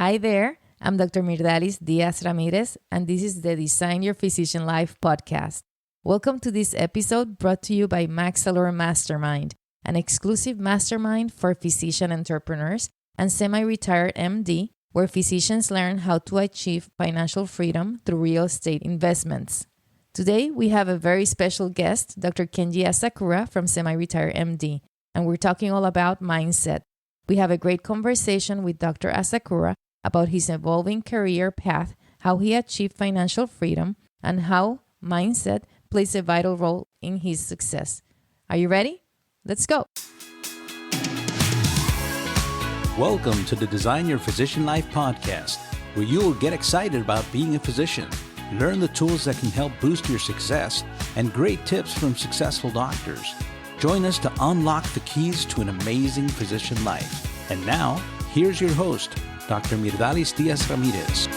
Hi there, I'm Dr. Myrdalis Diaz-Ramirez, and this is the Design Your Physician Life podcast. Welcome to this episode brought to you by maxAllure Mastermind, an exclusive mastermind for physician entrepreneurs and semi-retired MD, where physicians learn how to achieve financial freedom through real estate investments. Today, we have a very special guest, Dr. Kenji Asakura from SemiRetiredMD, and we're talking all about mindset. We have a great conversation with Dr. Asakura about his evolving career path, how he achieved financial freedom, and how mindset plays a vital role in his success. Are you ready? Let's go. Welcome to the Design Your Physician Life podcast, where you will get excited about being a physician, learn the tools that can help boost your success, and great tips from successful doctors. Join us to unlock the keys to an amazing physician life. And now, here's your host, Dr. Myrdalis Diaz-Ramirez.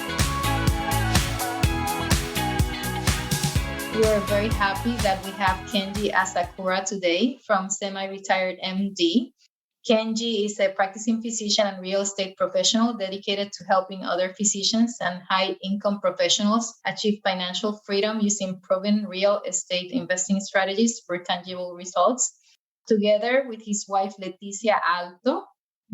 We are very happy that we have Kenji Asakura today from SemiRetiredMD. Kenji is a practicing physician and real estate professional dedicated to helping other physicians and high-income professionals achieve financial freedom using proven real estate investing strategies for tangible results. Together with his wife, Leticia Alto,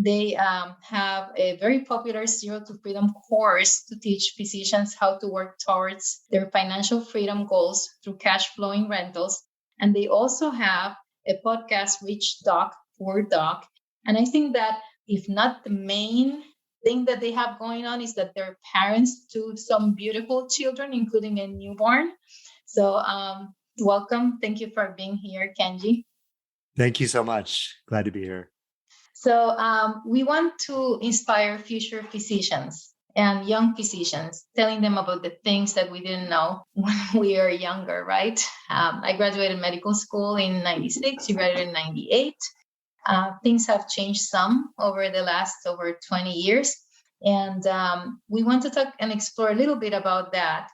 they have a very popular Zero to Freedom course to teach physicians how to work towards their financial freedom goals through cash flowing rentals. And they also have a podcast, Rich Doc, Poor Doc. And I think that if not the main thing that they have going on is that they're parents to some beautiful children, including a newborn. So welcome. Thank you for being here, Kenji. Thank you so much. Glad to be here. So we want to inspire future physicians and young physicians, telling them about the things that we didn't know when we were younger, right? I graduated medical school in 96. You graduated in 98. Things have changed some over the last over 20 years. And we want to talk and explore a little bit about that.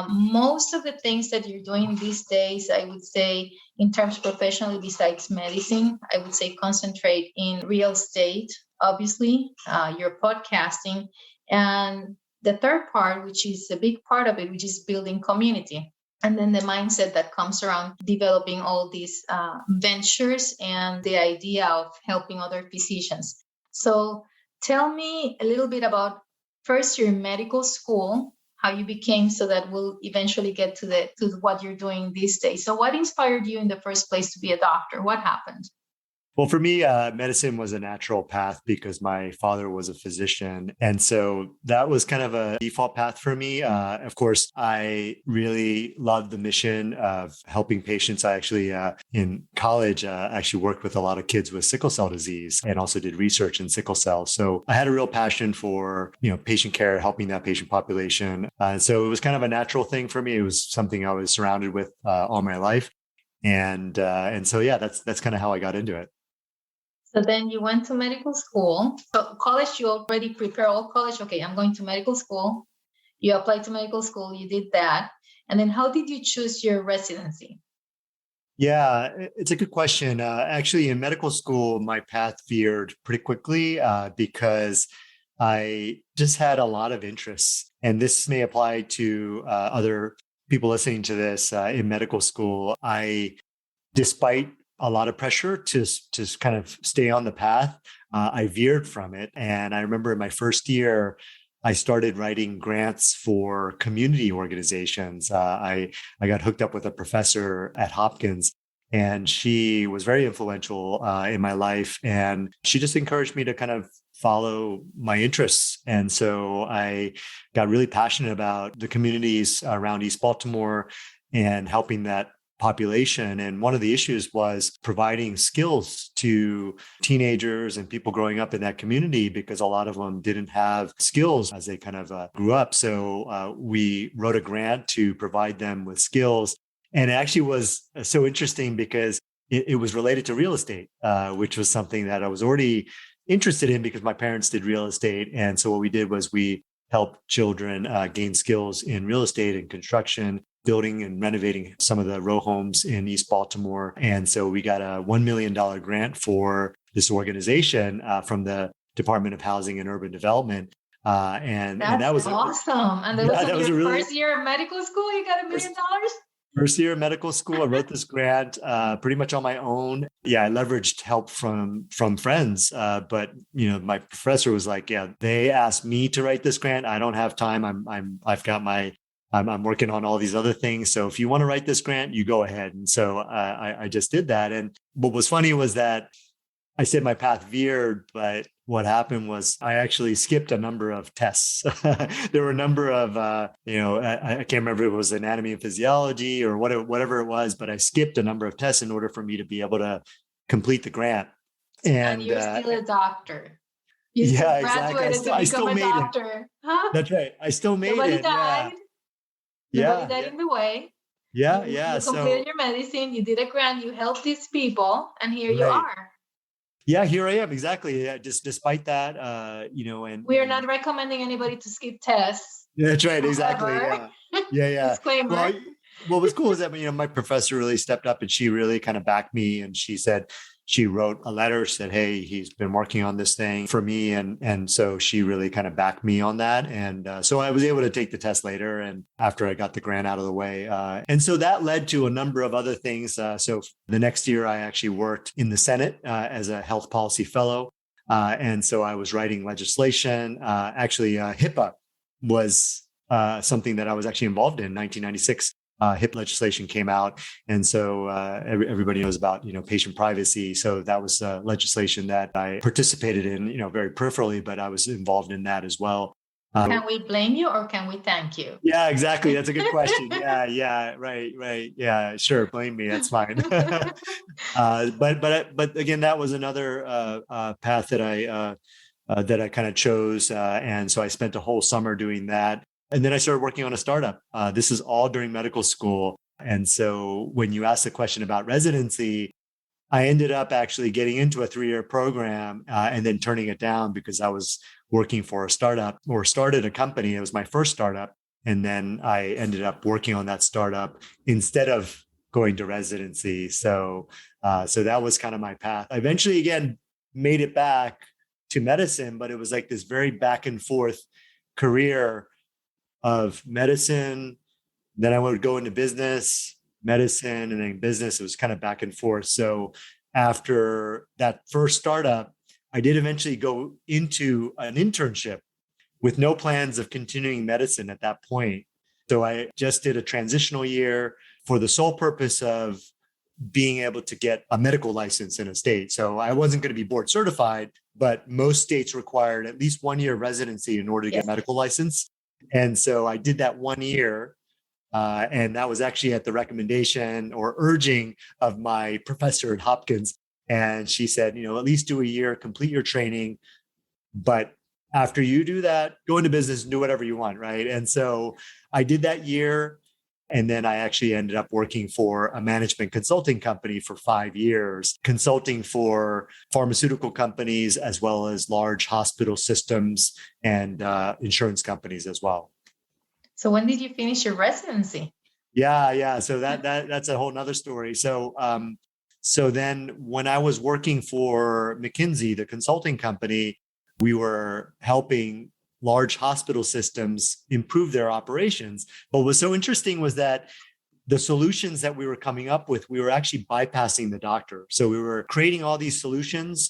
Most of the things that you're doing these days, I would say, in terms professionally, besides medicine, I would say concentrate in real estate, obviously, your podcasting, and the third part, which is a big part of it, which is building community. And then the mindset that comes around developing all these ventures and the idea of helping other physicians. So tell me a little bit about first your medical school, how you became, so that we'll eventually get to what you're doing these days. So what inspired you in the first place to be a doctor? What happened? Well, for me, medicine was a natural path because my father was a physician. And so that was kind of a default path for me. Of course, I really loved the mission of helping patients. I actually, in college, actually worked with a lot of kids with sickle cell disease and also did research in sickle cell. So I had a real passion for, patient care, helping that patient population. So it was kind of a natural thing for me. It was something I was surrounded with all my life. And so, yeah, that's kind of how I got into it. So then you went to medical school. So college, you already prepare all college. Okay, I'm going to medical school. You applied to medical school. You did that. And then how did you choose your residency? Yeah, it's a good question. Actually, in medical school, my path veered pretty quickly because I just had a lot of interests. And this may apply to other people listening to this in medical school. Despite a lot of pressure to kind of stay on the path, I veered from it. And I remember in my first year, I started writing grants for community organizations. I got hooked up with a professor at Hopkins, and she was very influential in my life. And she just encouraged me to kind of follow my interests. And so I got really passionate about the communities around East Baltimore and helping that population. And one of the issues was providing skills to teenagers and people growing up in that community, because a lot of them didn't have skills as they kind of grew up. So we wrote a grant to provide them with skills. And it actually was so interesting because it was related to real estate, which was something that I was already interested in because my parents did real estate. And so what we did was we helped children gain skills in real estate and construction, building and renovating some of the row homes in East Baltimore. And so we got a $1 million grant for this organization from the Department of Housing and Urban Development And that was awesome. And that was that was your a really first year of medical school. You got $1 million. First year of medical school. I wrote this grant pretty much on my own. Yeah, I leveraged help from friends, but my professor was like, "Yeah, they asked me to write this grant. I don't have time. I'm working on all these other things. So if you want to write this grant, you go ahead." And so I just did that. And what was funny was that I said my path veered, but what happened was I actually skipped a number of tests. There were a number of, I can't remember if it was anatomy and physiology or whatever it was, but I skipped a number of tests in order for me to be able to complete the grant. And you're still a doctor. You yeah, graduated exactly. I still to become a made doctor. it. Huh? That's right. I still made Nobody it. died. Yeah. Nobody died in the way. Yeah. You completed your medicine. You did a grant. You helped these people, and here you are. Yeah, here I am. Exactly. Yeah, just despite that, and we are not recommending anybody to skip tests. That's right. Exactly. Yeah. Disclaimer. Well, what was cool is that, my professor really stepped up and she really kind of backed me. And she said, she wrote a letter, said, "Hey, he's been working on this thing for me." And so she really kind of backed me on that. And so I was able to take the test later and after I got the grant out of the way. And so that led to a number of other things. So the next year, I actually worked in the Senate as a health policy fellow. And so I was writing legislation. HIPAA was something that I was actually involved in 1996. HIPAA legislation came out. And so everybody knows about, patient privacy. So that was legislation that I participated in, very peripherally, but I was involved in that as well. Can we blame you or can we thank you? Yeah, exactly. That's a good question. Yeah. Right. Yeah, sure. Blame me. That's fine. But again, that was another path that I kind of chose. And so I spent a whole summer doing that. And then I started working on a startup. This is all during medical school. And so when you asked the question about residency, I ended up actually getting into a 3-year program and then turning it down because I was working for a startup or started a company. It was my first startup. And then I ended up working on that startup instead of going to residency. So that was kind of my path. I eventually, again, made it back to medicine, but it was like this very back and forth career of medicine. Then I would go into business, medicine, and then business. It was kind of back and forth. So after that first startup, I did eventually go into an internship with no plans of continuing medicine at that point. So I just did a transitional year for the sole purpose of being able to get a medical license in a state. So I wasn't going to be board certified, but most states required at least 1 year residency in order to get medical license. And so I did that 1 year. And that was actually at the recommendation or urging of my professor at Hopkins. And she said, at least do a year, complete your training. But after you do that, go into business and do whatever you want. Right. And so I did that year. And then I actually ended up working for a management consulting company for 5 years, consulting for pharmaceutical companies, as well as large hospital systems and insurance companies as well. So when did you finish your residency? Yeah. So that's a whole nother story. So then when I was working for McKinsey, the consulting company, we were helping large hospital systems improve their operations. But what was so interesting was that the solutions that we were coming up with, we were actually bypassing the doctor. So we were creating all these solutions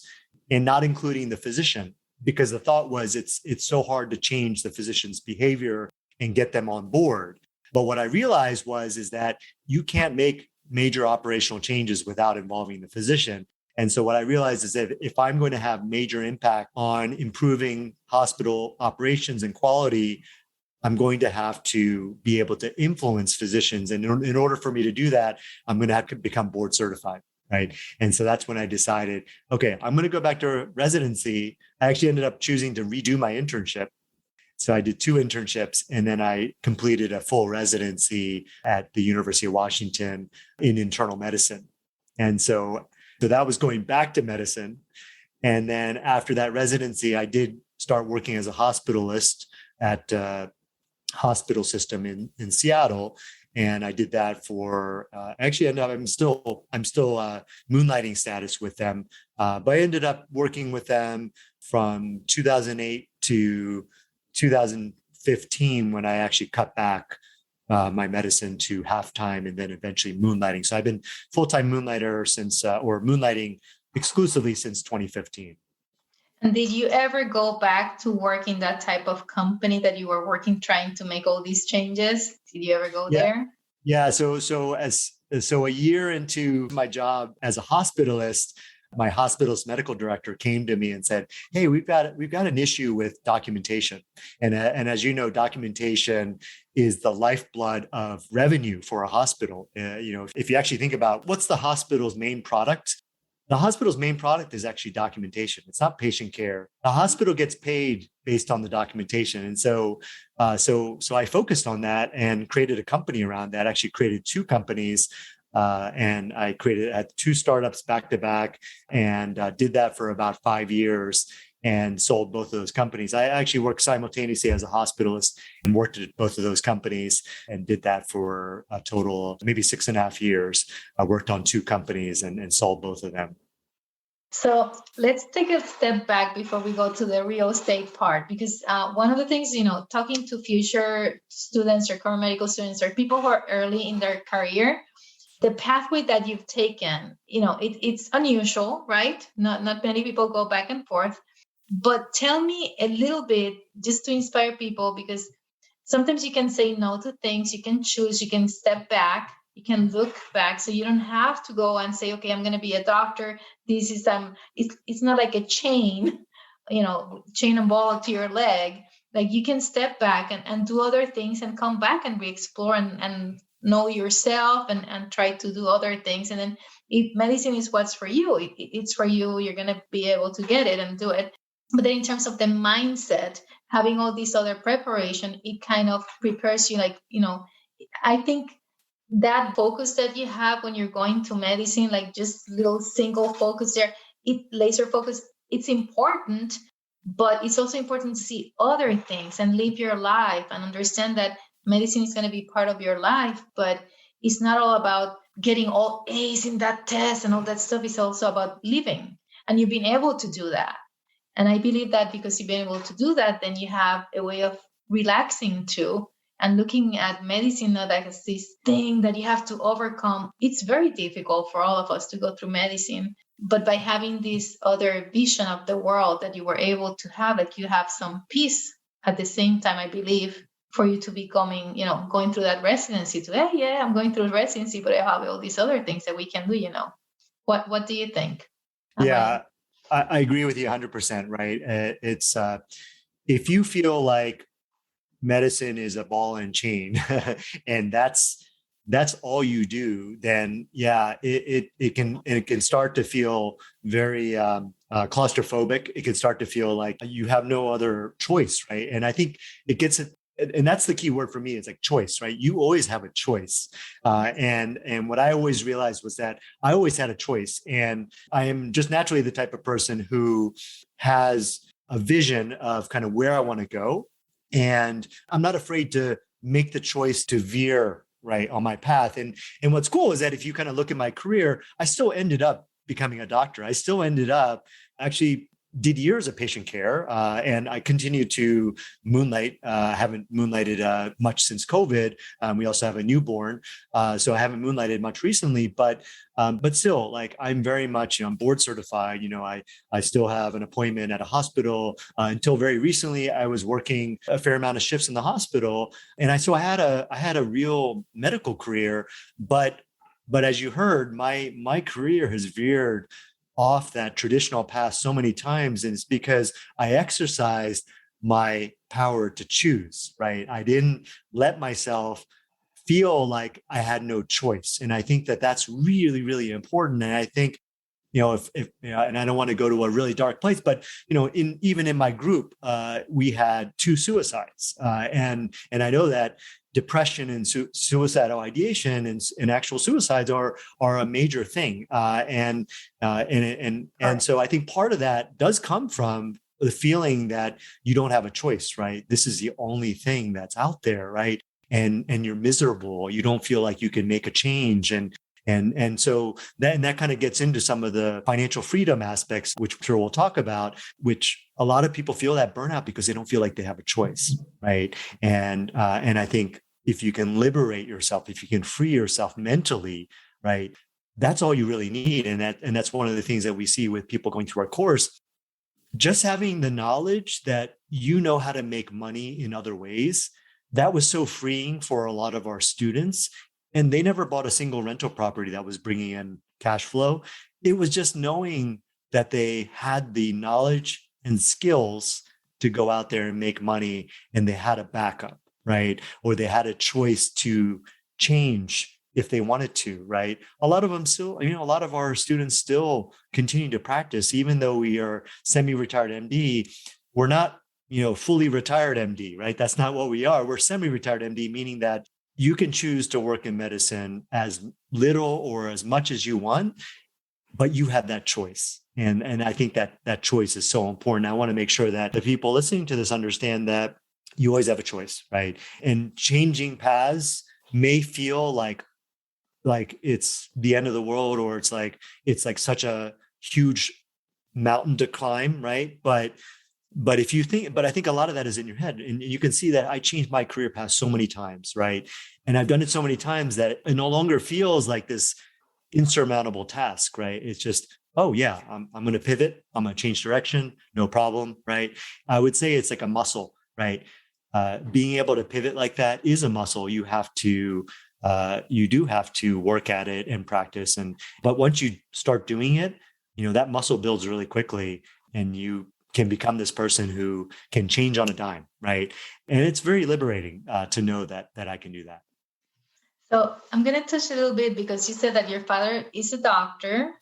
and not including the physician, because the thought was it's so hard to change the physician's behavior and get them on board. But what I realized is that you can't make major operational changes without involving the physician. And so what I realized is that if I'm going to have major impact on improving hospital operations and quality, I'm going to have to be able to influence physicians. And in order for me to do that, I'm going to have to become board certified. Right. And so that's when I decided, okay, I'm going to go back to residency. I actually ended up choosing to redo my internship. So I did 2 internships, and then I completed a full residency at the University of Washington in internal medicine. And so that was going back to medicine. And then after that residency, I did start working as a hospitalist at a hospital system in Seattle. And I did that for actually I'm still moonlighting status with them. But I ended up working with them from 2008 to 2015 when I actually cut back my medicine to half-time and then eventually moonlighting. So I've been full-time moonlighter since, or moonlighting exclusively since 2015. And did you ever go back to work in that type of company that you were working, trying to make all these changes? Did you ever go there? Yeah. So a year into my job as a hospitalist, my hospital's medical director came to me and said, "Hey, we've got an issue with documentation, and as you know, documentation is the lifeblood of revenue for a hospital. If you actually think about what's the hospital's main product, the hospital's main product is actually documentation. It's not patient care. The hospital gets paid based on the documentation, and so I focused on that and created a company around that. Actually, created two companies." And I had two startups back to back and did that for about 5 years and sold both of those companies. I actually worked simultaneously as a hospitalist and worked at both of those companies and did that for a total of maybe 6.5 years. I worked on two companies and sold both of them. So let's take a step back before we go to the real estate part, because one of the things, talking to future students or current medical students or people who are early in their career, the pathway that you've taken, it's unusual, right? Not many people go back and forth. But tell me a little bit, just to inspire people, because sometimes you can say no to things, you can choose, you can step back, you can look back. So you don't have to go and say, okay, I'm going to be a doctor. This is, it's not like a chain, chain and ball to your leg. Like you can step back and do other things and come back and re-explore and know yourself and try to do other things. And then if medicine is what's for you, it's for you, you're going to be able to get it and do it. But then in terms of the mindset, having all this other preparation, it kind of prepares you I think that focus that you have when you're going to medicine, like just little single focus there, laser focus, it's important, but it's also important to see other things and live your life and understand that medicine is going to be part of your life, but it's not all about getting all A's in that test and all that stuff. It's also about living, and you've been able to do that. And I believe that because you've been able to do that, then you have a way of relaxing too and looking at medicine not as this thing that you have to overcome. It's very difficult for all of us to go through medicine, but by having this other vision of the world that you were able to have, like you have some peace at the same time, I believe, for you to be going through that residency to, hey, yeah, I'm going through residency, but I have all these other things that we can do, What do you think? Yeah, I agree with you 100%, right? It's, if you feel like medicine is a ball and chain and that's all you do, then yeah, it can start to feel very claustrophobic. It can start to feel like you have no other choice, right? And I think and that's the key word for me. It's like choice, right? You always have a choice. And what I always realized was that I always had a choice. And I am just naturally the type of person who has a vision of kind of where I want to go. And I'm not afraid to make the choice to veer right on my path. And what's cool is that if you kind of look at my career, I still ended up becoming a doctor. I still ended up actually did years of patient care, and I continue to moonlight. Haven't moonlighted much since COVID. We also have a newborn, so I haven't moonlighted much recently. But still, like I'm very much, I'm board certified. I still have an appointment at a hospital. Until very recently, I was working a fair amount of shifts in the hospital, and I had a real medical career. But as you heard, my career has veered off that traditional path so many times, and it's because I exercised my power to choose, right? I didn't let myself feel like I had no choice. And I think that that's really, really important. And I think, if and I don't want to go to a really dark place, but even in my group, we had 2 suicides, and I know that depression and suicidal ideation and actual suicides are a major thing, and so I think part of that does come from the feeling that you don't have a choice, right? This is the only thing that's out there, right? And you're miserable. You don't feel like you can make a change, and And so that kind of gets into some of the financial freedom aspects, which I'm sure we'll talk about, which a lot of people feel that burnout because they don't feel like they have a choice, right? And I think if you can liberate yourself, if you can free yourself mentally, right, that's all you really need. And that's one of the things that we see with people going through our course. Just having the knowledge that you know how to make money in other ways, that was so freeing for a lot of our students. And they never bought a single rental property that was bringing in cash flow. It was just knowing that they had the knowledge and skills to go out there and make money, and they had a backup, right? Or they had a choice to change if they wanted to, right? A lot of them still, a lot of our students still continue to practice, even though we are semi-retired MD. We're not, fully retired MD, right? That's not what we are. We're semi-retired MD, meaning that you can choose to work in medicine as little or as much as you want, but you have that choice. And I think that choice is so important. I want to make sure that the people listening to this understand that you always have a choice, right? And changing paths may feel like it's the end of the world, or it's like such a huge mountain to climb, right? But I think a lot of that is in your head, and you can see that I changed my career path so many times, right? And I've done it so many times that it no longer feels like this insurmountable task, right? It's just, oh yeah, I'm going to pivot. I'm going to change direction. No problem, right? I would say it's like a muscle, right? Being able to pivot like that is a muscle. You do have to work at it and practice. But once you start doing it, that muscle builds really quickly, and you can become this person who can change on a dime, right? And it's very liberating to know that I can do that. So I'm going to touch a little bit, because you said that your father is a doctor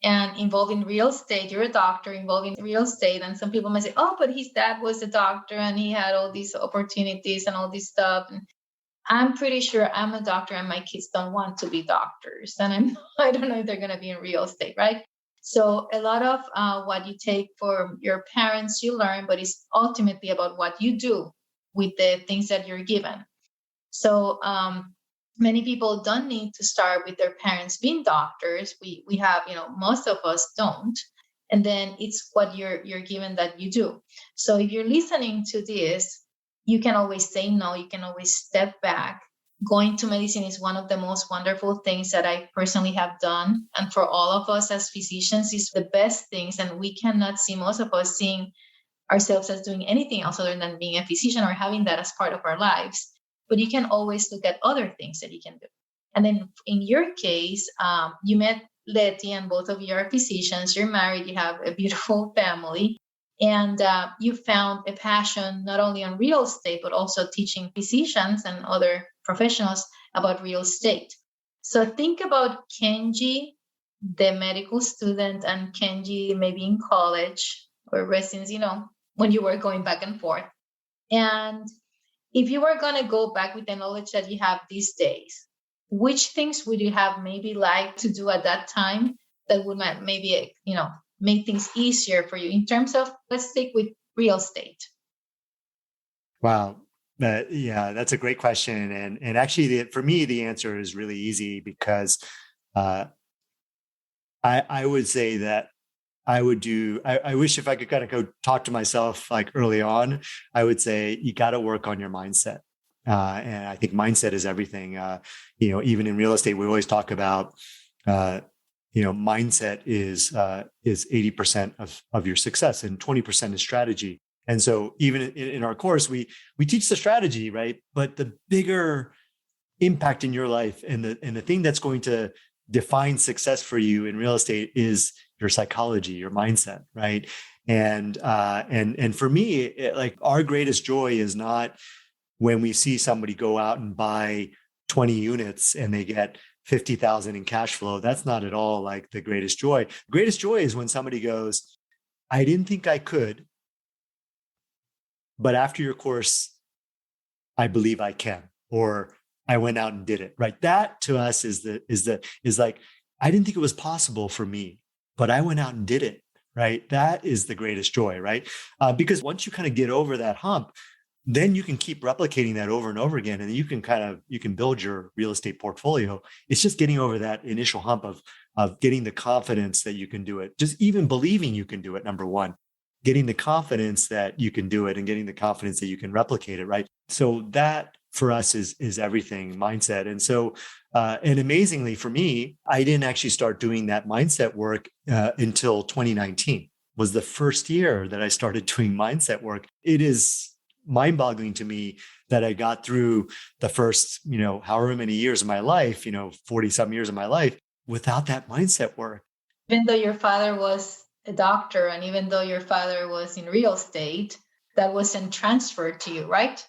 and involved in real estate. You're a doctor involved in real estate. And some people might say, oh, but his dad was a doctor and he had all these opportunities and all this stuff. And I'm pretty sure I'm a doctor and my kids don't want to be doctors. And I don't know if they're going to be in real estate, right? So a lot of what you take from your parents, you learn, but it's ultimately about what you do with the things that you're given. So many people don't need to start with their parents being doctors. We have, most of us don't. And then it's what you're given that you do. So if you're listening to this, you can always say no. You can always step back. Going to medicine is one of the most wonderful things that I personally have done. And for all of us as physicians, is the best things. And we cannot see, most of us seeing ourselves as doing anything else other than being a physician or having that as part of our lives. But you can always look at other things that you can do. And then in your case, you met Letty, and both of you are physicians. You're married, you have a beautiful family. And you found a passion not only on real estate, but also teaching physicians and other professionals about real estate. So think about Kenji, the medical student, and Kenji maybe in college or residence, when you were going back and forth. And if you were going to go back with the knowledge that you have these days, which things would you have maybe liked to do at that time that would maybe, make things easier for you in terms of, let's stick with real estate? Wow. Yeah, that's a great question. And actually, for me, the answer is really easy, because I would say that I wish if I could kind of go talk to myself like early on, I would say you got to work on your mindset. And I think mindset is everything. Even in real estate, we always talk about, mindset is 80% of your success, and 20% is strategy. And so even in our course, we teach the strategy, right? But the bigger impact in your life and the thing that's going to define success for you in real estate is your psychology, your mindset, right? And for me, like our greatest joy is not when we see somebody go out and buy 20 units and they get 50,000 in cash flow. That's not at all like the greatest joy. The greatest joy is when somebody goes, I didn't think I could, but after your course, I believe I can, or I went out and did it, right? That to us is like, I didn't think it was possible for me, but I went out and did it, right? That is the greatest joy, right? Because once you kind of get over that hump, then you can keep replicating that over and over again. And you can build your real estate portfolio. It's just getting over that initial hump of getting the confidence that you can do it. Just even believing you can do it, number one, getting the confidence that you can do it and getting the confidence that you can replicate it, right? So that for us is everything, mindset. And so, and amazingly for me, I didn't actually start doing that mindset work until 2019 was the first year that I started doing mindset work. It is mind-boggling to me that I got through the first, however many years of my life, 40 some years of my life without that mindset work. Even though your father was a doctor and even though your father was in real estate, that wasn't transferred to you, right?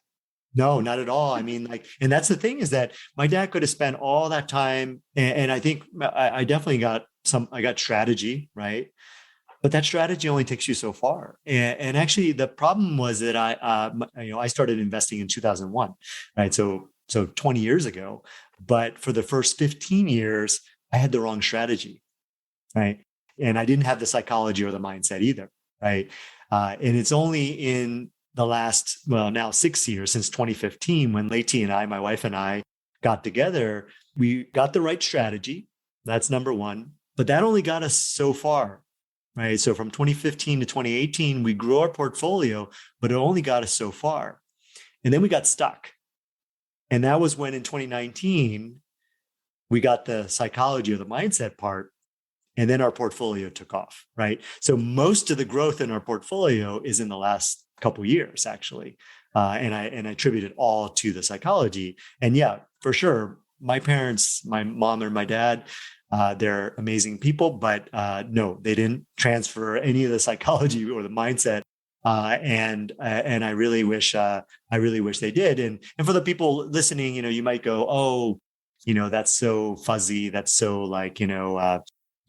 No, not at all. I mean, and that's the thing is that my dad could have spent all that time. And I think I definitely got strategy, right? But that strategy only takes you so far. And actually the problem was that I started investing in 2001, right? So 20 years ago, but for the first 15 years, I had the wrong strategy, right? And I didn't have the psychology or the mindset either, right? And it's only in the last, now 6 years, since 2015, when Leti and I, my wife and I, got together, we got the right strategy. That's number one. But that only got us so far, right? So from 2015 to 2018, we grew our portfolio, but it only got us so far. And then we got stuck. And that was when in 2019, we got the psychology or the mindset part. And then our portfolio took off, right? So most of the growth in our portfolio is in the last couple of years, actually. And I attribute it all to the psychology. And yeah, for sure, my parents, my mom and my dad, they're amazing people, but no, they didn't transfer any of the psychology or the mindset. And I really wish they did. And for the people listening, you might go, oh, that's so fuzzy. That's so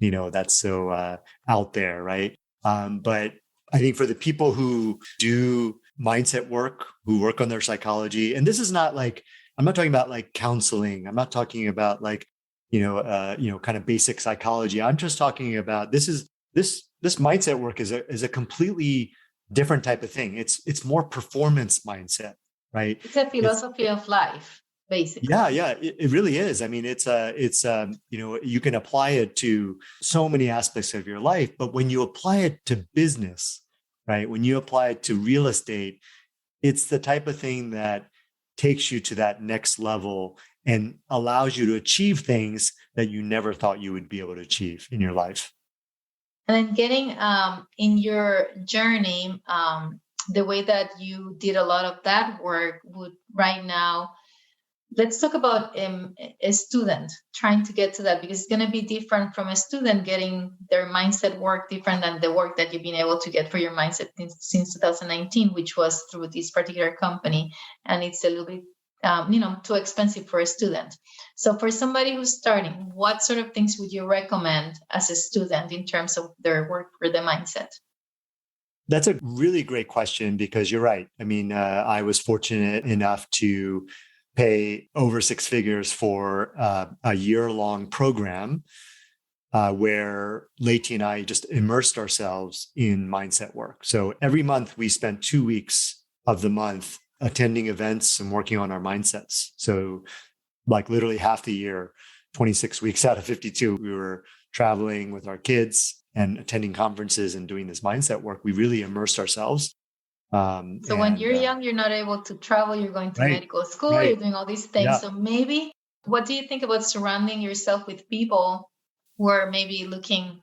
that's so out there, right? But I think for the people who do mindset work, who work on their psychology, and this is not I'm not talking about counseling. I'm not talking about kind of basic psychology. I'm just talking about this mindset work is a completely different type of thing. It's more performance mindset, right? It's a philosophy of life. Basically. Yeah, it really is. I mean, it's you can apply it to so many aspects of your life, but when you apply it to business, right? When you apply it to real estate, it's the type of thing that takes you to that next level and allows you to achieve things that you never thought you would be able to achieve in your life. And then getting in your journey, the way that you did a lot of that work would right now. Let's talk about a student trying to get to that, because it's going to be different from a student getting their mindset work, different than the work that you've been able to get for your mindset since 2019, which was through this particular company. And it's a little bit, too expensive for a student. So for somebody who's starting, what sort of things would you recommend as a student in terms of their work for the mindset? That's a really great question, because you're right. I mean, I was fortunate enough to pay over six figures for a year-long program where Leti and I just immersed ourselves in mindset work. So every month we spent 2 weeks of the month attending events and working on our mindsets. So literally half the year, 26 weeks out of 52, we were traveling with our kids and attending conferences and doing this mindset work. We really immersed ourselves. So when you're young, you're not able to travel, you're going to medical school, you're doing all these things. Yeah. So maybe, what do you think about surrounding yourself with people who are maybe looking,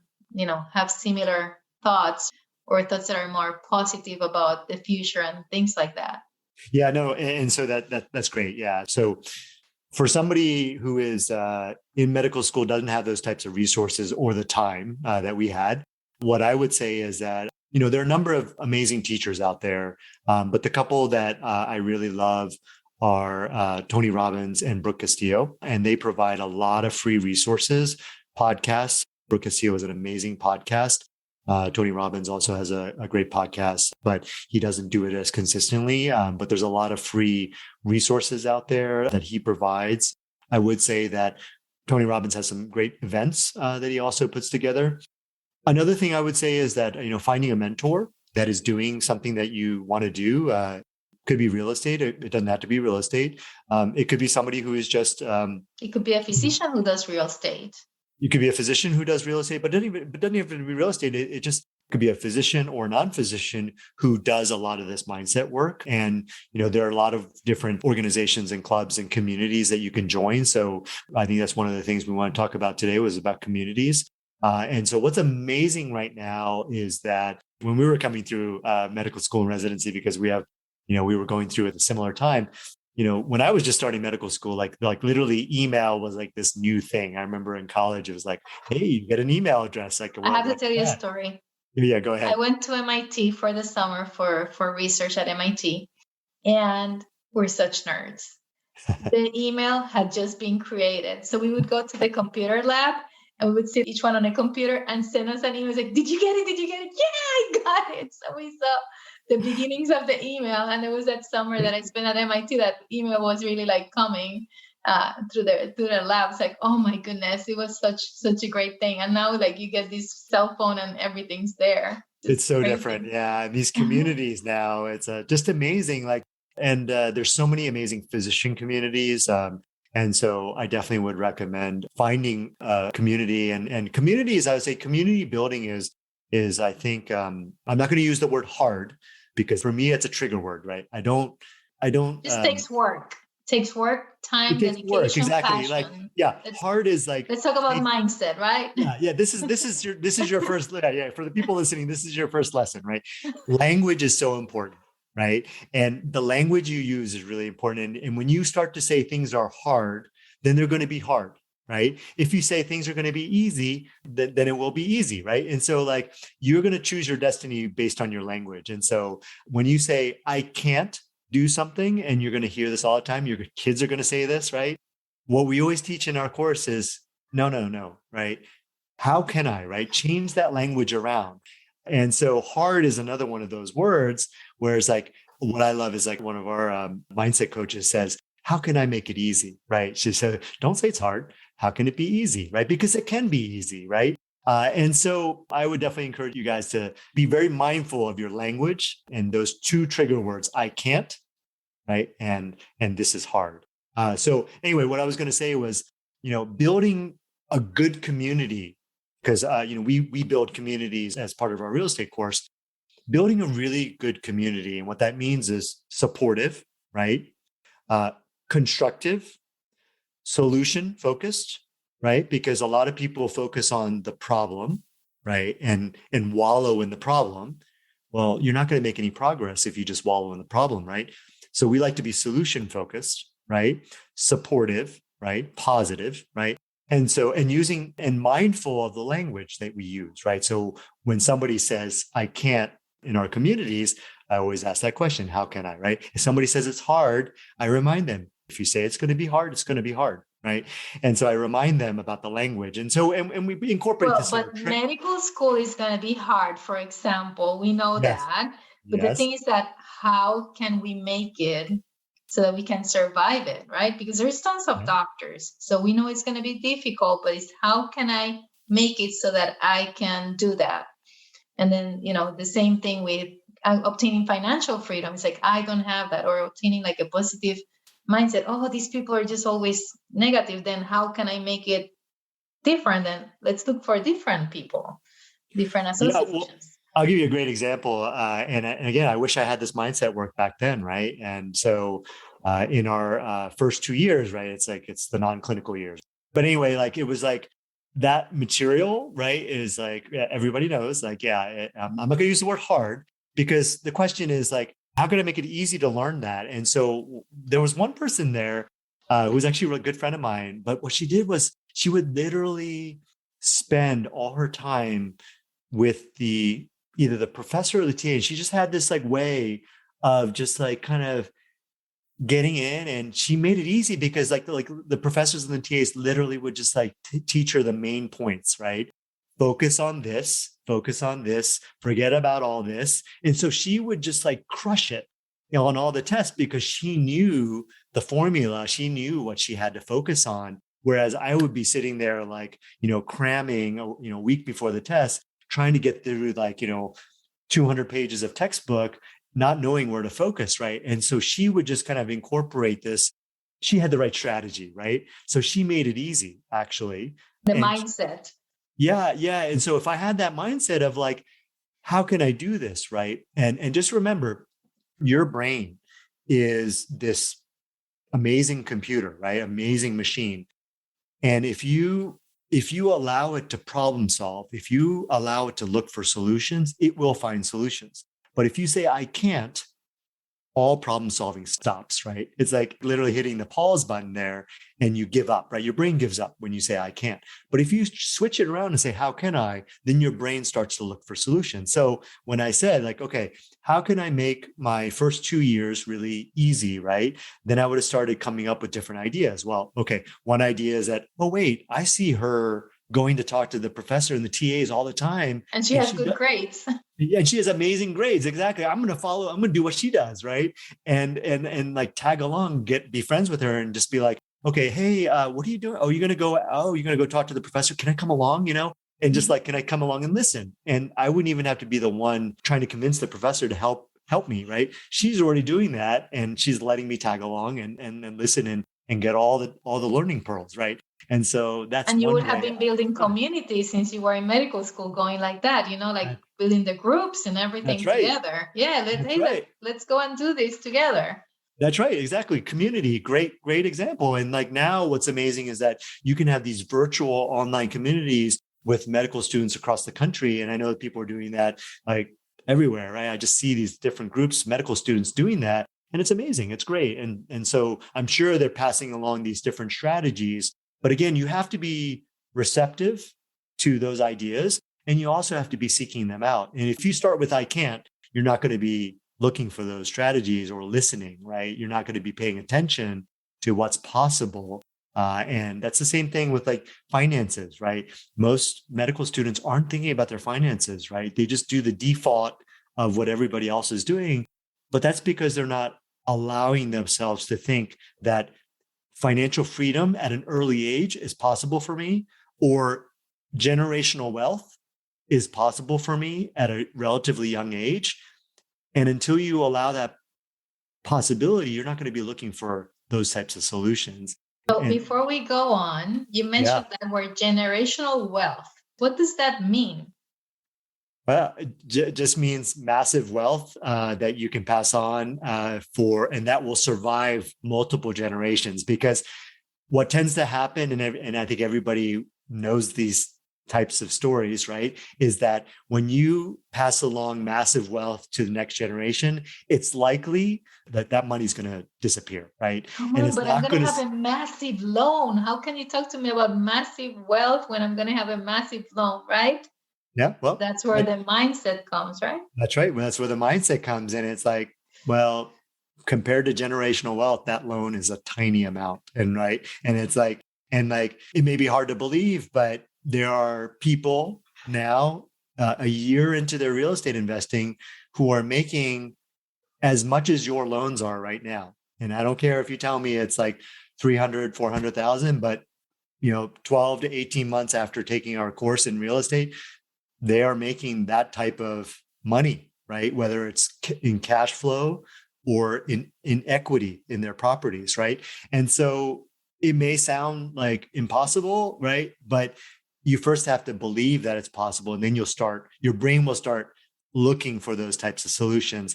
have similar thoughts or thoughts that are more positive about the future and things like that? Yeah, no. And so that's great. Yeah. So for somebody who is in medical school, doesn't have those types of resources or the time that we had, what I would say is that there are a number of amazing teachers out there, but the couple that I really love are Tony Robbins and Brooke Castillo, and they provide a lot of free resources, podcasts. Brooke Castillo is an amazing podcast. Tony Robbins also has a great podcast, but he doesn't do it as consistently. But there's a lot of free resources out there that he provides. I would say that Tony Robbins has some great events that he also puts together. Another thing I would say is that, finding a mentor that is doing something that you want to do. Could be real estate. It doesn't have to be real estate. It could be somebody who is just. It could be a physician who does real estate. You could be a physician who does real estate, but doesn't even be real estate. It just could be a physician or non-physician who does a lot of this mindset work. And, there are a lot of different organizations and clubs and communities that you can join. So I think that's one of the things we want to talk about today was about communities. And so what's amazing right now is that when we were coming through medical school and residency, because we were going through at a similar time, when I was just starting medical school, like literally email was like this new thing. I remember in college, it was like, hey, you get an email address. I have to tell you a story. Yeah, go ahead. I went to MIT for the summer for research at MIT, and we're such nerds. The email had just been created. So we would go to the computer lab and we would sit each one on a computer and send us an email. It's like, did you get it? Did you get it? Yeah, I got it. So we saw the beginnings of the email. And it was that summer that I spent at MIT that email was really like coming through the labs. Like, oh my goodness, it was such a great thing. And now like you get this cell phone and everything's there. It's so crazy. Different. Yeah. These communities now, it's just amazing. Like, and there's so many amazing physician communities. And so I definitely would recommend finding a community and communities. I would say community building is I think, I'm not going to use the word hard because for me, it's a trigger word, right? I don't. Just takes work. Takes work, time, dedication, work. Exactly. Passion. Like, hard is like. Let's talk about mindset, right? Yeah. This is your first. Yeah. For the people listening, this is your first lesson, right? Language is so important, right? And the language you use is really important. And when you start to say things are hard, then they're going to be hard, right? If you say things are going to be easy, then it will be easy, right? And so like you're going to choose your destiny based on your language. And so when you say, I can't do something, and you're going to hear this all the time, your kids are going to say this, right? What we always teach in our course is no, right? How can I, right? Change that language around. And so hard is another one of those words, whereas like what I love is like one of our mindset coaches says, how can I make it easy, right? She said, don't say it's hard. How can it be easy, right? Because it can be easy, right? And so I would definitely encourage you guys to be very mindful of your language and those two trigger words, I can't, right? And this is hard. So anyway, what I was going to say was, building a good community, because, we build communities as part of our real estate course, building a really good community. And what that means is supportive, right? Constructive, solution focused, right? Because a lot of people focus on the problem, right? And wallow in the problem. Well, you're not going to make any progress if you just wallow in the problem, right? So we like to be solution focused, right? Supportive, right? Positive, right? And so, and mindful of the language that we use, right? So when somebody says, I can't in our communities, I always ask that question, how can I, right? If somebody says it's hard, I remind them, if you say it's going to be hard, it's going to be hard, right? And so I remind them about the language. And so, and we incorporate this. But medical school is going to be hard, for example, we know that. But the thing is that how can we make it so that we can survive it, right? Because there's tons of doctors. So we know it's going to be difficult, but it's how can I make it so that I can do that? And then, the same thing with obtaining financial freedom. It's like, I don't have that, or obtaining like a positive mindset. Oh, these people are just always negative. Then how can I make it different? Then let's look for different people, different associations. I'll give you a great example. And again, I wish I had this mindset work back then, right? And so in our first 2 years, right, it's the non-clinical years. But anyway, like it was like that material, right, is like everybody knows, like, I'm not going to use the word hard because the question is like, how can I make it easy to learn that? And so there was one person there who was actually a really good friend of mine. But what she did was she would literally spend all her time with either the professor or the TA. And she just had this like way of just like kind of getting in, and she made it easy because like the professors and the TAs literally would just like teach her the main points, right? Focus on this, forget about all this. And so she would just like crush it, on all the tests because she knew the formula, she knew what she had to focus on. Whereas I would be sitting there like, cramming, a week before the test, trying to get through like, 200 pages of textbook. not knowing where to focus, right? And so she would just kind of incorporate this. She had the right strategy, right? So she made it easy, actually. The And mindset. yeah, yeah. And so if I had that mindset of like, how can I do this, right? And just remember, your brain is this amazing computer, right? Amazing machine. And if you allow it to problem solve, if you allow it to look for solutions, it will find solutions. But if you say, I can't, all problem solving stops, right? It's like literally hitting the pause button there and you give up, right? Your brain gives up when you say, I can't. But if you switch it around and say, how can I? Then your brain starts to look for solutions. So when I said, like, okay, how can I make my first 2 years really easy, right? Then I would have started coming up with different ideas. Well, okay, one idea is that, oh, wait, I see her going to talk to the professor and the TAs all the time. And she has good grades. Yeah, and she has amazing grades. Exactly. I'm going to do what she does, right? And like tag along, be friends with her and just be like, okay, hey, what are you doing? You're going to go talk to the professor. Can I come along? And just like, can I come along and listen? And I wouldn't even have to be the one trying to convince the professor to help me, right? She's already doing that, and she's letting me tag along and listen and get all the learning pearls, right? And so that's and you one would have way. been building community since you were in medical school, going like that, like building the groups and everything together. Yeah, let's go and do this together. That's right. Exactly. Community. Great example. And like now what's amazing is that you can have these virtual online communities with medical students across the country. And I know that people are doing that like everywhere, right? I just see these different groups, medical students doing that. And it's amazing. It's great. And so I'm sure they're passing along these different strategies. But again, you have to be receptive to those ideas, and you also have to be seeking them out. And if you start with I can't, you're not going to be looking for those strategies or listening, right? You're not going to be paying attention to what's possible. And that's the same thing with like finances, right? Most medical students aren't thinking about their finances, right? They just do the default of what everybody else is doing. But that's because they're not allowing themselves to think that financial freedom at an early age is possible for me, or generational wealth is possible for me at a relatively young age. And until you allow that possibility, you're not going to be looking for those types of solutions. So before we go on, you mentioned that word generational wealth. What does that mean? Well, it just means massive wealth that you can pass on and that will survive multiple generations. Because what tends to happen, and I think everybody knows these types of stories, right, is that when you pass along massive wealth to the next generation, it's likely that money's going to disappear, right? But I'm going to have a massive loan. How can you talk to me about massive wealth when I'm going to have a massive loan, right? Yeah, well, that's where the mindset comes, right? That's right. Well, that's where the mindset comes in. It's like, well, compared to generational wealth, that loan is a tiny amount. And it's like, it may be hard to believe, but there are people now a year into their real estate investing who are making as much as your loans are right now. And I don't care if you tell me it's like 300, 400,000, but 12 to 18 months after taking our course in real estate, they are making that type of money, right? Whether it's in cash flow or in equity in their properties, right? And so it may sound like impossible, right? But you first have to believe that it's possible, and then your brain will start looking for those types of solutions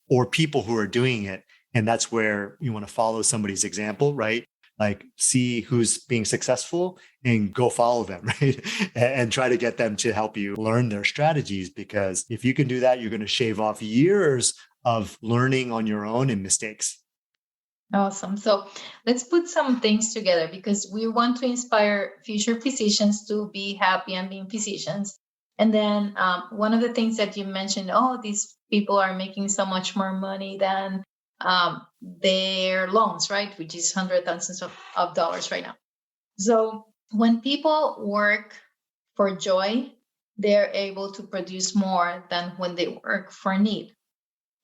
or people who are doing it. And that's where you want to follow somebody's example, right? Like see who's being successful and go follow them, right? And try to get them to help you learn their strategies, because if you can do that, you're going to shave off years of learning on your own and mistakes. Awesome. So let's put some things together, because we want to inspire future physicians to be happy and being physicians. And then one of the things that you mentioned, these people are making so much more money than their loans, right? Which is hundreds of thousands of dollars right now. So when people work for joy, they're able to produce more than when they work for need.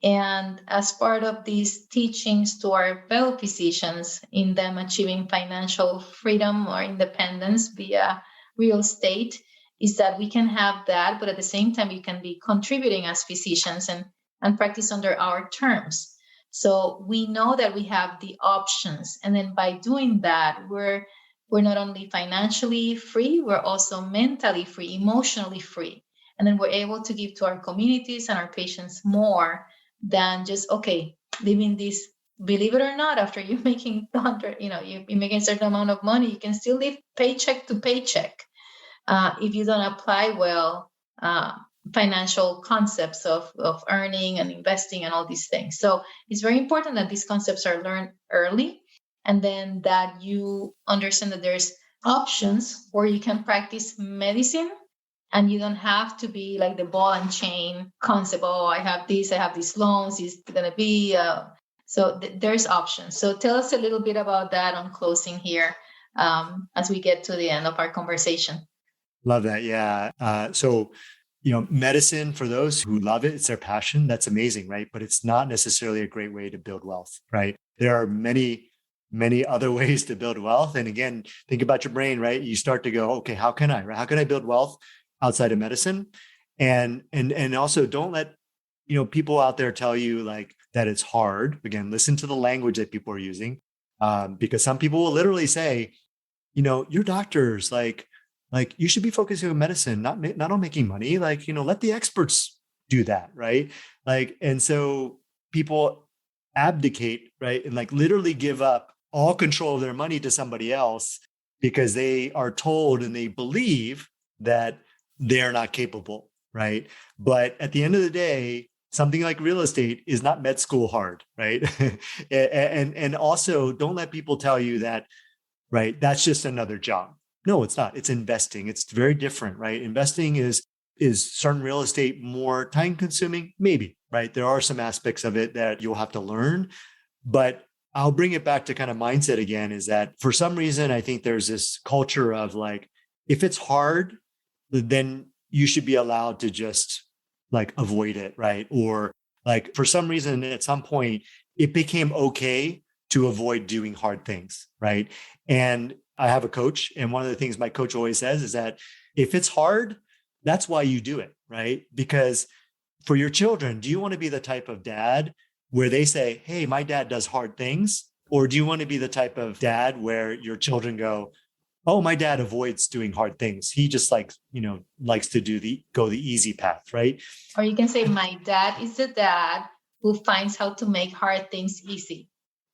And as part of these teachings to our fellow physicians in them achieving financial freedom or independence via real estate, is that we can have that, but at the same time, you can be contributing as physicians. And and practice under our terms. So we know that we have the options. And then by doing that, we're not only financially free, we're also mentally free, emotionally free. And then we're able to give to our communities and our patients more than just, okay, living this. Believe it or not, after you're making you're making a certain amount of money, you can still live paycheck to paycheck if you don't apply well financial concepts of earning and investing and all these things. So it's very important that these concepts are learned early, and then that you understand that there's options where you can practice medicine and you don't have to be like the ball and chain concept. Oh, I have these loans, it's going to be... there's options. So tell us a little bit about that on closing here as we get to the end of our conversation. Love that. Yeah. Medicine, for those who love it, it's their passion. That's amazing, right? But it's not necessarily a great way to build wealth, right? There are many, many other ways to build wealth. And again, think about your brain, right? You start to go, okay, how can I build wealth outside of medicine? And also don't let, people out there tell you like that it's hard. Again, listen to the language that people are using, because some people will literally say, your doctors, like you should be focusing on medicine, not on making money. Like, let the experts do that, right? Like, and so people abdicate, right? And like literally give up all control of their money to somebody else because they are told and they believe that they're not capable, right? But at the end of the day, something like real estate is not med school hard, right? and also don't let people tell you that, right, that's just another job. No, it's not. It's investing. It's very different, right? Investing is certain real estate more time consuming? Maybe, right? There are some aspects of it that you'll have to learn, but I'll bring it back to kind of mindset again, is that for some reason, I think there's this culture of like, if it's hard, then you should be allowed to just like avoid it, right? Or like for some reason, at some point, it became okay to avoid doing hard things, right? And I have a coach, and one of the things my coach always says is that if it's hard, that's why you do it, right? Because for your children, do you want to be the type of dad where they say, hey, my dad does hard things? Or do you want to be the type of dad where your children go, oh, my dad avoids doing hard things. He just likes to go the easy path, right? Or you can say, my dad is the dad who finds how to make hard things easy.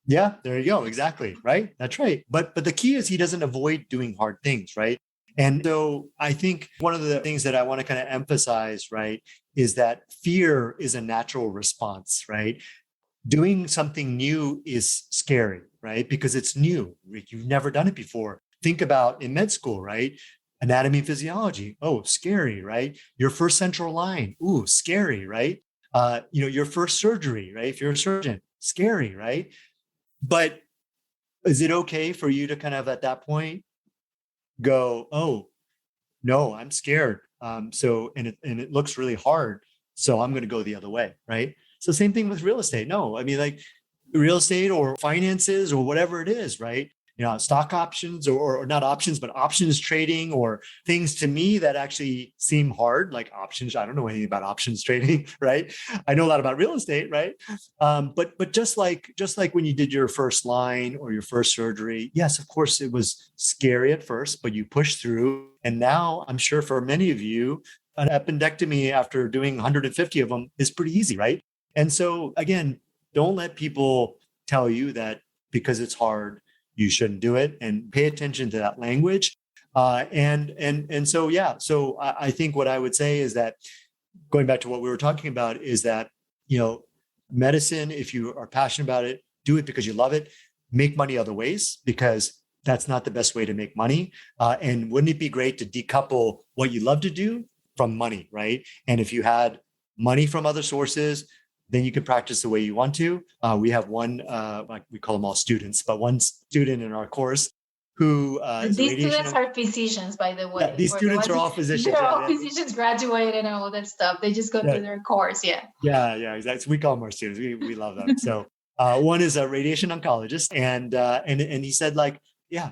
Yeah, there you go. Exactly. Right. That's right. But the key is he doesn't avoid doing hard things. Right. And so I think one of the things that I want to kind of emphasize, right, is that fear is a natural response, right? Doing something new is scary, right? Because it's new. You've never done it before. Think about in med school, right? Anatomy and physiology. Oh, scary, right? Your first central line. Ooh, scary, right? Your first surgery, right? If you're a surgeon, scary, right? But is it okay for you to kind of at that point go, oh, no, I'm scared. And it looks really hard. So I'm going to go the other way, right? So same thing with real estate. No, I mean, like real estate or finances or whatever it is, right? Stock options or not options, but options trading or things to me that actually seem hard, like options. I don't know anything about options trading, right? I know a lot about real estate, right? But just like when you did your first line or your first surgery, yes, of course, it was scary at first, but you pushed through. And now I'm sure for many of you, an appendectomy after doing 150 of them is pretty easy, right? And so again, don't let people tell you that because it's hard, you shouldn't do it, and pay attention to that language. So I think what I would say is that going back to what we were talking about is that, medicine, if you are passionate about it, do it because you love it. Make money other ways, because that's not the best way to make money. And wouldn't it be great to decouple what you love to do from money, right? And if you had money from other sources, then you can practice the way you want to. We have one, like we call them all students, but one student in our course who these students are physicians, by the way. Yeah, these students are all physicians. They're all physicians, graduated and all that stuff. They just go through their course. Yeah, exactly. So we call them our students. We love them. So one is a radiation oncologist, and he said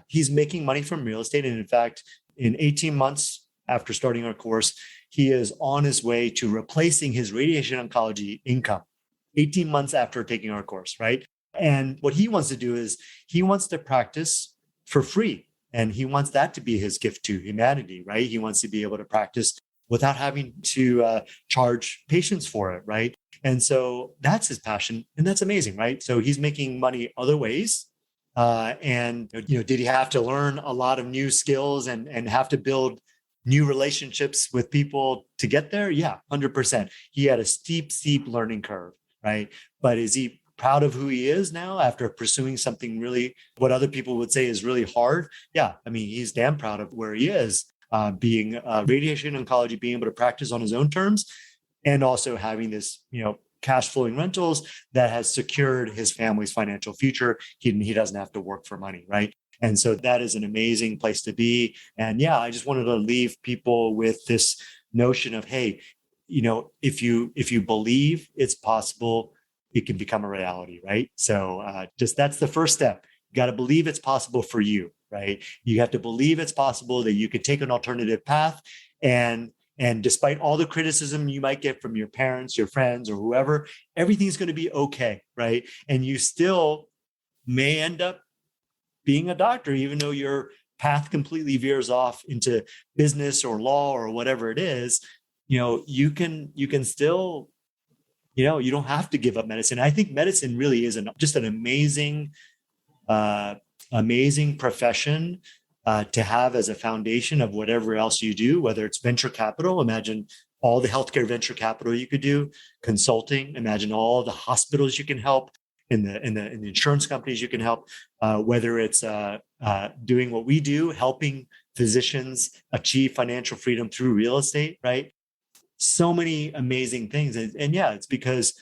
he's making money from real estate, and in fact, in 18 months after starting our course, he is on his way to replacing his radiation oncology income 18 months after taking our course, right? And what he wants to do is he wants to practice for free. And he wants that to be his gift to humanity, right? He wants to be able to practice without having to charge patients for it, right? And so that's his passion. And that's amazing, right? So he's making money other ways. And, did he have to learn a lot of new skills and have to build new relationships with people to get there? Yeah, 100%. He had a steep learning curve, right? But is he proud of who he is now after pursuing something really, what other people would say is really hard? Yeah, I mean, he's damn proud of where he is, being radiation oncology, being able to practice on his own terms, and also having this, cash flowing rentals that has secured his family's financial future. He doesn't have to work for money, right? And so that is an amazing place to be. And yeah, I just wanted to leave people with this notion of, hey, if you believe it's possible, it can become a reality, right? So just that's the first step. You got to believe it's possible for you, right? You have to believe it's possible that you could take an alternative path, and despite all the criticism you might get from your parents, your friends, or whoever, everything's going to be okay, right? And you still may end up being a doctor, even though your path completely veers off into business or law or whatever it is. You can still, you don't have to give up medicine. I think medicine really is just an amazing profession to have as a foundation of whatever else you do, whether it's venture capital. Imagine all the healthcare venture capital you could do, consulting. Imagine all the hospitals you can help, in the insurance companies you can help, whether it's doing what we do, helping physicians achieve financial freedom through real estate, right? So many amazing things. And yeah, it's because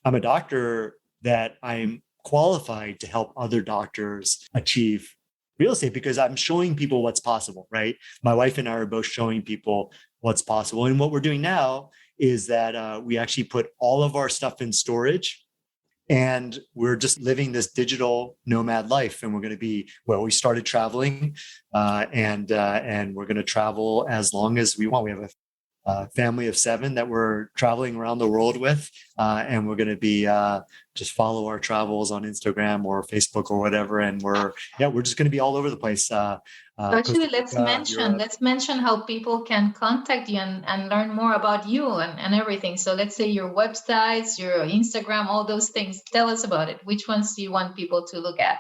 I'm a doctor that I'm qualified to help other doctors achieve real estate, because I'm showing people what's possible, right? My wife and I are both showing people what's possible. And what we're doing now is that we actually put all of our stuff in storage, and we're just living this digital nomad life. And we're going to be, well, we started traveling, and we're going to travel as long as we want. We have a family of 7 that we're traveling around the world with, and we're going to be just follow our travels on Instagram or Facebook or whatever. And we're just going to be all over the place. Actually, let's mention how people can contact you and learn more about you and everything. So let's say your websites, your Instagram, all those things. Tell us about it. Which ones do you want people to look at?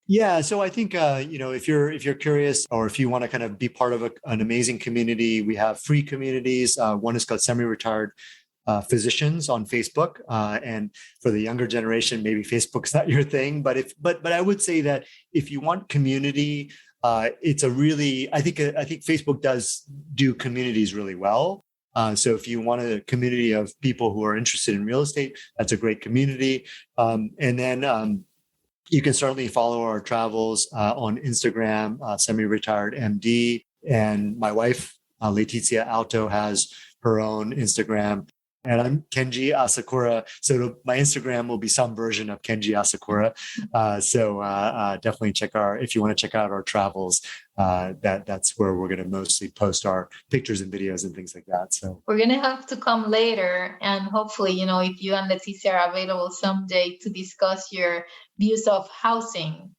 Yeah, so I think if you're curious, or if you want to kind of be part of an amazing community, we have free communities. One is called SemiRetired Physicians on Facebook, and for the younger generation, maybe Facebook's not your thing. But I would say that if you want community, it's a really, I think Facebook does do communities really well. So if you want a community of people who are interested in real estate, that's a great community. And then you can certainly follow our travels on Instagram, SemiRetiredMD. And my wife, Leticia Alto, has her own Instagram. And I'm Kenji Asakura. So my Instagram will be some version of Kenji Asakura. So definitely if you want to check out our travels, that's where we're going to mostly post our pictures and videos and things like that. So we're going to have to come later. And hopefully, if you and Leticia are available someday to discuss your views of housing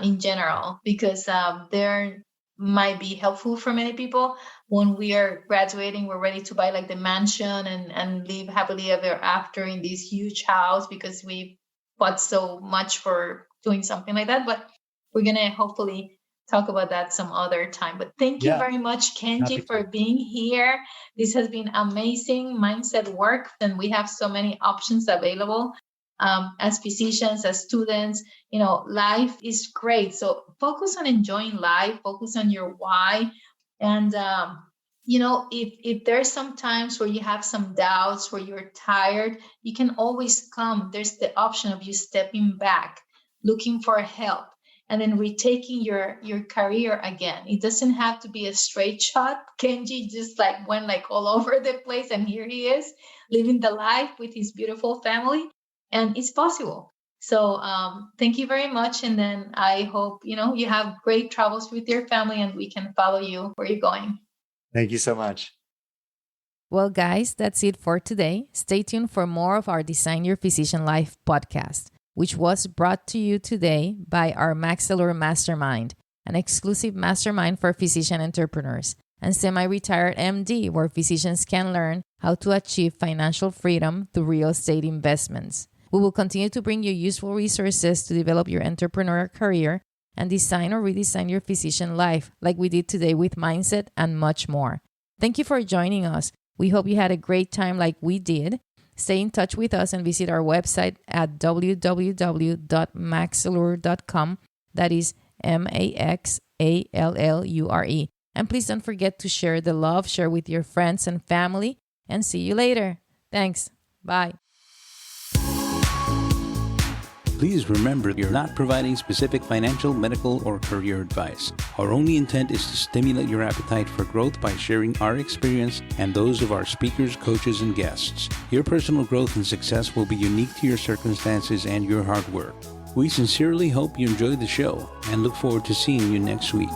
in general, because they're might be helpful for many people. When we are graduating, we're ready to buy like the mansion and live happily ever after in this huge house because we bought so much for doing something like that. But we're going to hopefully talk about that some other time. But thank you very much, Kenji, for being here. This has been amazing mindset work, and we have so many options available. As physicians, as students, life is great. So focus on enjoying life, focus on your why. And, if there's some times where you have some doubts, where you're tired, you can always come. There's the option of you stepping back, looking for help, and then retaking your career again. It doesn't have to be a straight shot. Kenji just went all over the place, and here he is living the life with his beautiful family. And it's possible. So thank you very much. And then I hope, you have great travels with your family and we can follow you where you're going. Thank you so much. Well, guys, that's it for today. Stay tuned for more of our Design Your Physician Life podcast, which was brought to you today by our maxAllure Mastermind, an exclusive mastermind for physician entrepreneurs, and Semi-Retired MD, where physicians can learn how to achieve financial freedom through real estate investments. We will continue to bring you useful resources to develop your entrepreneurial career and design or redesign your physician life, like we did today with mindset and much more. Thank you for joining us. We hope you had a great time like we did. Stay in touch with us and visit our website at www.maxallure.com. That is MAXALLURE. And please don't forget to share the love, share with your friends and family, and see you later. Thanks. Bye. Please remember, you're not providing specific financial, medical, or career advice. Our only intent is to stimulate your appetite for growth by sharing our experience and those of our speakers, coaches, and guests. Your personal growth and success will be unique to your circumstances and your hard work. We sincerely hope you enjoyed the show and look forward to seeing you next week.